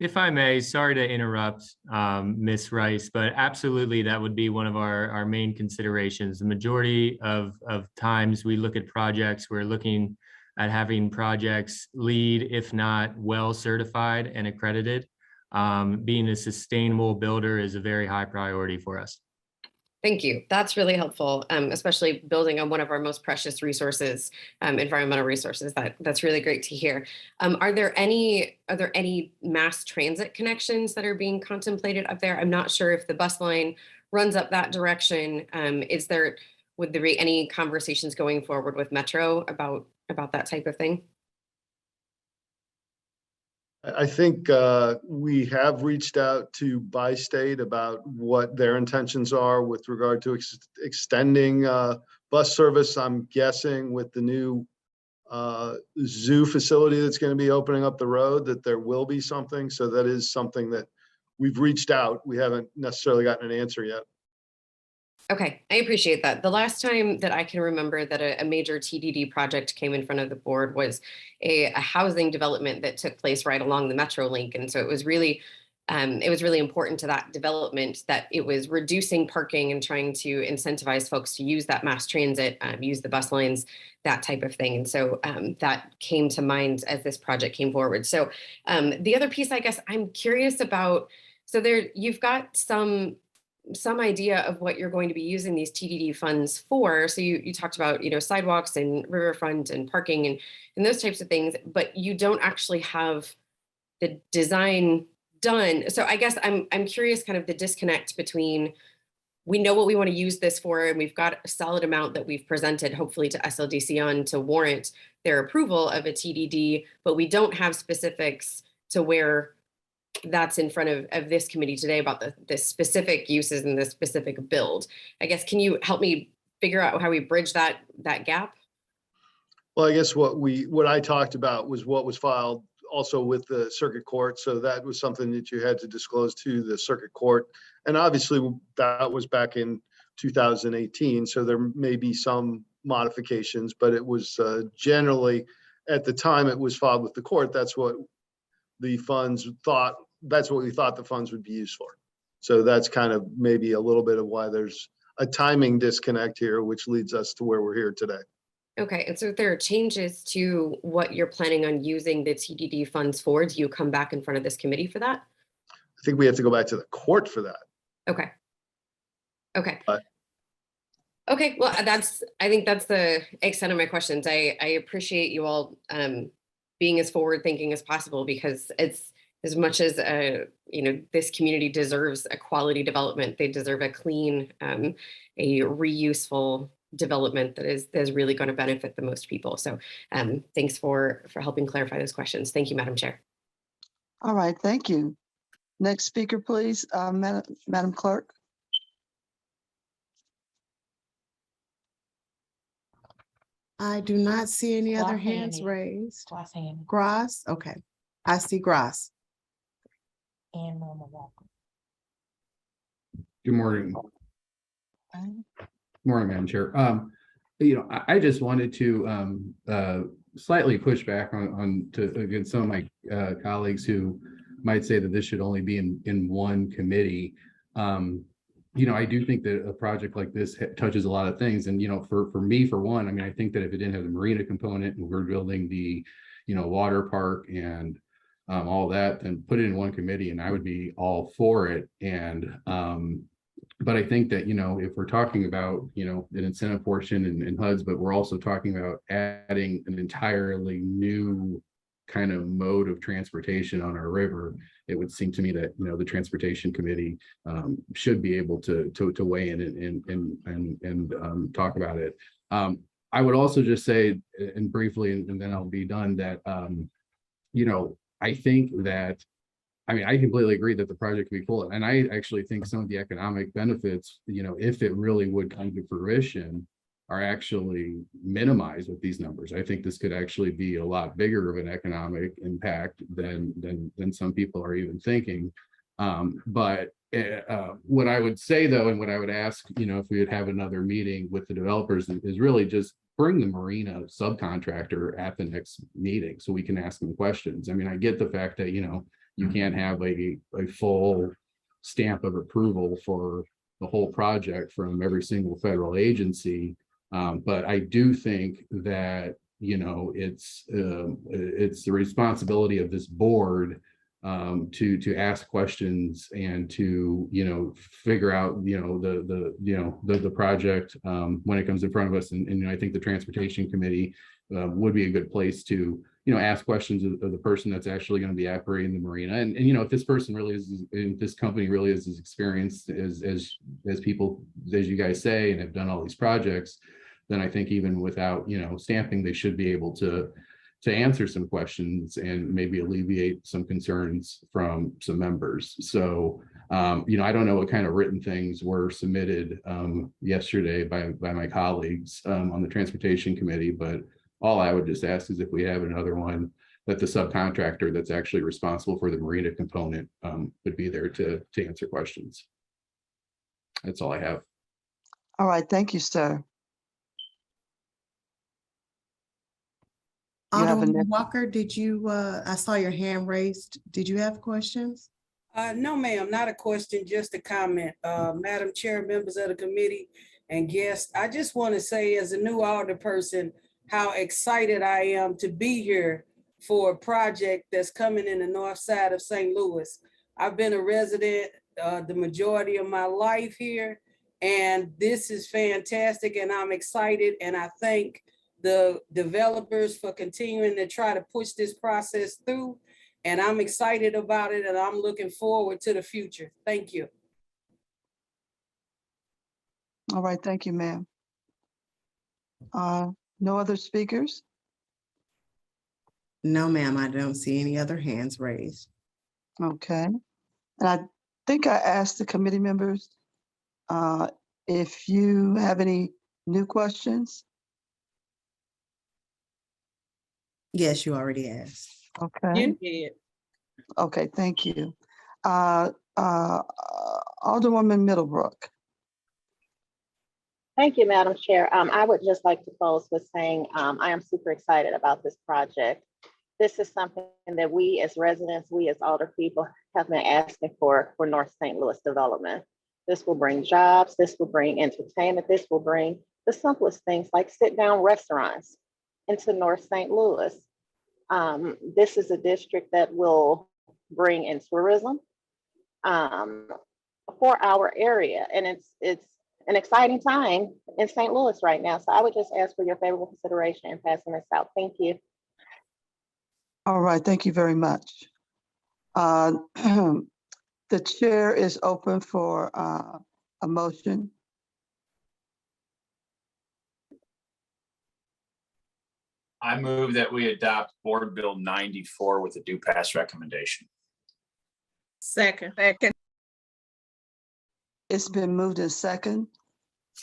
If I may, sorry to interrupt, Ms. Rice, but absolutely that would be one of our main considerations. The majority of times we look at projects, we're looking at having projects LEED, if not well certified and accredited. Being a sustainable builder is a very high priority for us. Thank you. That's really helpful, especially building on one of our most precious resources, environmental resources. That's really great to hear. Are there any mass transit connections that are being contemplated up there? I'm not sure if the bus line runs up that direction. Would there be any conversations going forward with Metro about that type of thing? I think we have reached out to Bi-State about what their intentions are with regard to extending bus service. I'm guessing with the new zoo facility that's going to be opening up the road, that there will be something. So that is something that we've reached out. We haven't necessarily gotten an answer yet. Okay, I appreciate that. The last time that I can remember that a major TDD project came in front of the board was a housing development that took place right along the Metro link. And so it was really important to that development that it was reducing parking and trying to incentivize folks to use that mass transit, use the bus lines, that type of thing. And so that came to mind as this project came forward. So the other piece, I guess I'm curious about, so there you've got some idea of what you're going to be using these TDD funds for. So you talked about, sidewalks and riverfront and parking and those types of things, but you don't actually have the design done. So I guess I'm curious kind of the disconnect between, we know what we want to use this for, and we've got a solid amount that we've presented, hopefully to SLDC on to warrant their approval of a TDD, but we don't have specifics to where that's in front of this committee today about the specific uses and the specific build. I guess, can you help me figure out how we bridge that gap? Well, I guess what I talked about was what was filed also with the circuit court. So that was something that you had to disclose to the circuit court. And obviously that was back in 2018. So there may be some modifications, but it was generally at the time it was filed with the court. That's what the funds thought, that's what we thought the funds would be used for. So that's kind of maybe a little bit of why there's a timing disconnect here, which leads us to where we're here today. Okay, and so if there are changes to what you're planning on using the TDD funds for, do you come back in front of this committee for that? I think we have to go back to the court for that. Okay. Okay. But okay, well, I think that's the extent of my questions. I appreciate you all being as forward thinking as possible, because it's, as much as this community deserves a quality development, they deserve a clean, a reuseful development that is really going to benefit the most people. So thanks for helping clarify those questions. Thank you, Madam Chair. All right, thank you. Next speaker, please, Madam Clerk. I do not see any other hands raised. Gross, okay. I see Gross. And Norma Walker. Good morning. Morning, Madam Chair. I just wanted to slightly push back against some of my colleagues who might say that this should only be in one committee. I do think that a project like this touches a lot of things. And, for me, for one, I mean, I think that if it didn't have the Marina component and we're building the, water park and all that, then put it in one committee and I would be all for it. And, but I think that, if we're talking about, an incentive portion and HUDs, but we're also talking about adding an entirely new kind of mode of transportation on our river, it would seem to me that, the transportation committee should be able to weigh in and talk about it. I would also just say, and briefly, and then I'll be done, that, I think that, I completely agree that the project could be cool. And I actually think some of the economic benefits, if it really would come to fruition, are actually minimized with these numbers. I think this could actually be a lot bigger of an economic impact than some people are even thinking. But what I would say, though, and what I would ask, if we would have another meeting with the developers, is really just bring the Marina subcontractor at the next meeting so we can ask them questions. I mean, I get the fact that, you can't have a full stamp of approval for the whole project from every single federal agency. But I do think that, it's the responsibility of this board to ask questions and to, figure out, the project when it comes in front of us. And I think the transportation committee would be a good place to, ask questions of the person that's actually going to be operating the Marina. And if this person really is, if this company really is as experienced as people, as you guys say, and have done all these projects, then I think even without, stamping, they should be able to answer some questions and maybe alleviate some concerns from some members. So, I don't know what kind of written things were submitted yesterday by my colleagues on the transportation committee, but all I would just ask is if we have another one, that the subcontractor that's actually responsible for the Marina component would be there to answer questions. That's all I have. All right, thank you, sir. You have a Alderman Walker, did you, I saw your hand raised. Did you have questions? No, ma'am, not a question, just a comment. Madam Chair, members of the committee and guests, I just want to say as a new alderperson, how excited I am to be here for a project that's coming in the north side of St. Louis. I've been a resident the majority of my life here, and this is fantastic, and I'm excited, and I thank the developers for continuing to try to push this process through, and I'm excited about it, and I'm looking forward to the future. Thank you. All right, thank you, ma'am. No other speakers? No, ma'am, I don't see any other hands raised. Okay. And I think I asked the committee members if you have any new questions. Yes, you already asked. Okay. You did. Okay, thank you. Alderwoman Middlebrook. Thank you, Madam Chair. I would just like to close with saying I am super excited about this project. This is something that we as residents, we as Alder people have been asking for North St. Louis development. This will bring jobs, this will bring entertainment, this will bring the simplest things like sit-down restaurants into North St. Louis. This is a district that will bring in tourism for our area, and it's an exciting time in St. Louis right now. So I would just ask for your favorable consideration in passing this out. Thank you. All right, thank you very much. The chair is open for a motion. I move that we adopt Board Bill 94 with a due pass recommendation. Second. It's been moved in second.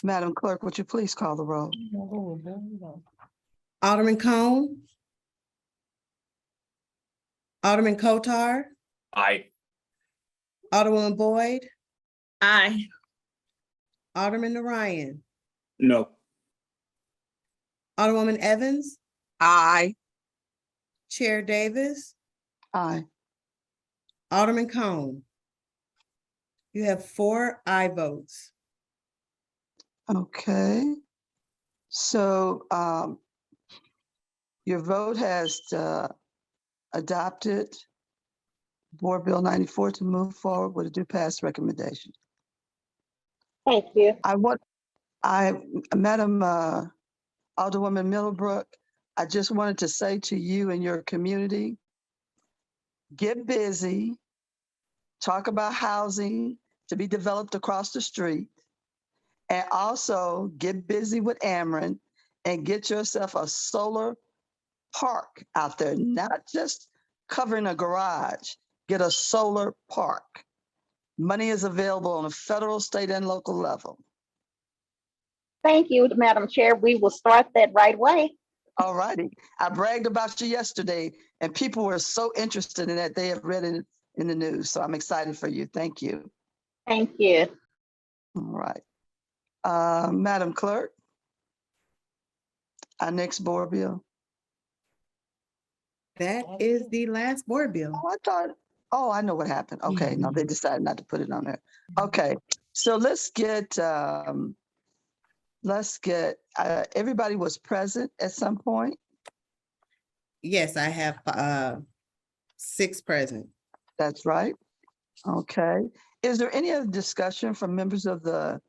Madam Clerk, would you please call the roll? Alderman Cone. Alderman Kotar. Aye. Alderman Boyd. Aye. Alderman Ryan. No. Alderwoman Evans, Aye. Chair Davis, Aye. Alderman Cone. You have 4 aye votes. Okay. So your vote has adopted Board Bill 94 to move forward with a due pass recommendation. Thank you. Madam Alderwoman Middlebrook, I just wanted to say to you and your community, get busy, talk about housing to be developed across the street, and also get busy with Ameren and get yourself a solar park out there, not just covering a garage, get a solar park. Money is available on a federal, state, and local level. Thank you, Madam Chair. We will start that right away. All righty. I bragged about you yesterday, and people were so interested in that. They have read it in the news. So I'm excited for you. Thank you. Thank you. All right. Madam Clerk, our next board bill. That is the last board bill. I know what happened. Okay, no, they decided not to put it on there. Okay, so let's get, everybody was present at some point. Yes, I have 6 present. That's right. Okay. Is there any other discussion from members of the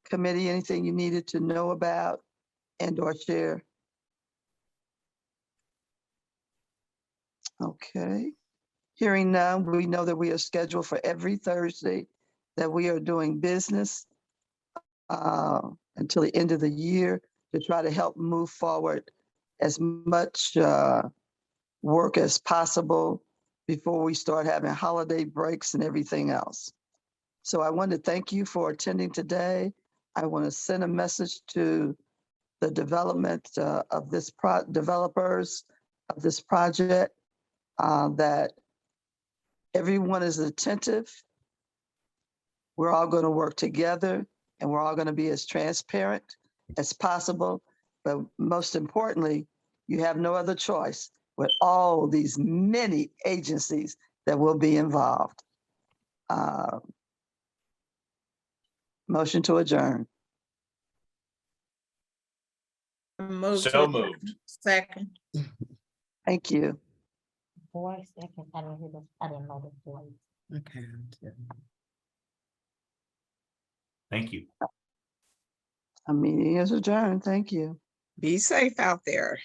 committee? Anything you needed to know about and or share? Okay. Hearing none, we know that we are scheduled for every Thursday that we are doing business until the end of the year to try to help move forward as much work as possible before we start having holiday breaks and everything else. So I want to thank you for attending today. I want to send a message to the development of this developers of this project that everyone is attentive. We're all going to work together and we're all going to be as transparent as possible. But most importantly, you have no other choice with all these many agencies that will be involved. Motion to adjourn. So moved. Second. Thank you. Voice, second, I didn't hear this, I didn't know the voice. Okay. Thank you. Our meeting is adjourned. Thank you. Be safe out there.